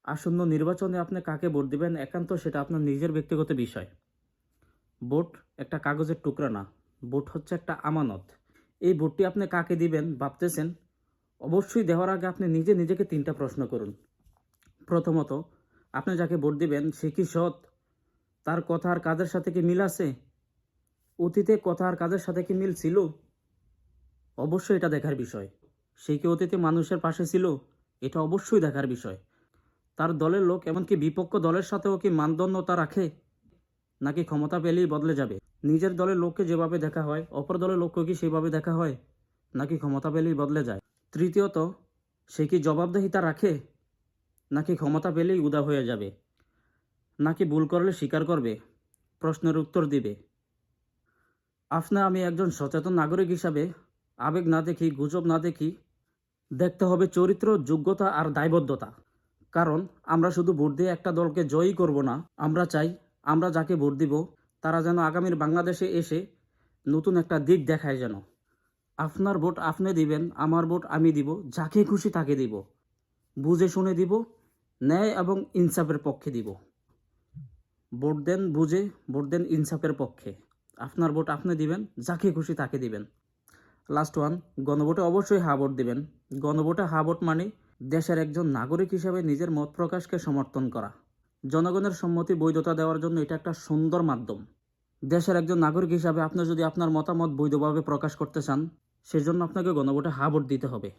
আসন্ন নির্বাচনে আপনি কাকে ভোট দিবেন একান্ত সেটা আপনার নিজের ব্যক্তিগত বিষয়। ভোট একটা কাগজের টুকরা না, ভোট হচ্ছে একটা আমানত। এই ভোটটি আপনি কাকে দিবেন ভাবতেছেন, অবশ্যই দেওয়ার আগে আপনি নিজেকে ৩টা প্রশ্ন করুন। প্রথমত, আপনি যাকে ভোট দিবেন সে কি সৎ? তার কথা আর কাজের সাথে কি মিল আছে? অতীতে কথা আর কাজের সাথে কি মিল ছিল? অবশ্যই এটা দেখার বিষয়। সে কি অতীতে মানুষের পাশে ছিল? এটা অবশ্যই দেখার বিষয়। তার দলের লোক এমনকি বিপক্ষ দলের সাথেও কি মানদণ্ডতা রাখে? নাকি ক্ষমতা পেলেই বদলে যাবে? নিজের দলের লোককে যেভাবে দেখা হয় অপর দলের লোককে কি সেভাবে দেখা হয়? নাকি ক্ষমতা পেলেই বদলে যায়? তৃতীয়ত, সে কি জবাবদিহিতা রাখে? নাকি ক্ষমতা পেলেই উধাও হয়ে যাবে? নাকি ভুল করলে স্বীকার করবে, প্রশ্নের উত্তর দিবে? আমি একজন সচেতন নাগরিক হিসাবে আবেগ না দেখি, গুজব না দেখি, দেখতে হবে চরিত্র, যোগ্যতা আর দায়বদ্ধতা। কারণ আমরা শুধু ভোট দিয়ে একটা দলকে জয়ী করব না, আমরা চাই আমরা যাকে ভোট দিব তারা যেন আগামীর বাংলাদেশে এসে নতুন একটা দিক দেখায় যেন। আপনার ভোট আপনি দিবেন, আমার ভোট আমি দিব, যাকে খুশি তাকে দিব, বুঝে শুনে দিব, ন্যায় এবং ইনসাফের পক্ষে দিব। ভোট দেন বুঝে, ভোট দেন ইনসাফের পক্ষে। আপনার ভোট আপনি দিবেন, যাকে খুশি তাকে দিবেন। লাস্ট ওয়ান, গণভোটে অবশ্যই হা ভোট দিবেন। গণভোটে হা ভোট মানে দেশের একজন নাগরিক হিসাবে নিজের মত প্রকাশকে সমর্থন করা। জনগণের সম্মতি বৈধতা দেওয়ার জন্য এটা একটা সুন্দর মাধ্যম। দেশের একজন নাগরিক হিসাবে আপনি যদি আপনার মতামত বৈধভাবে প্রকাশ করতে চান, সেজন্য আপনাকে গণভোটে হা ভোট দিতে হবে।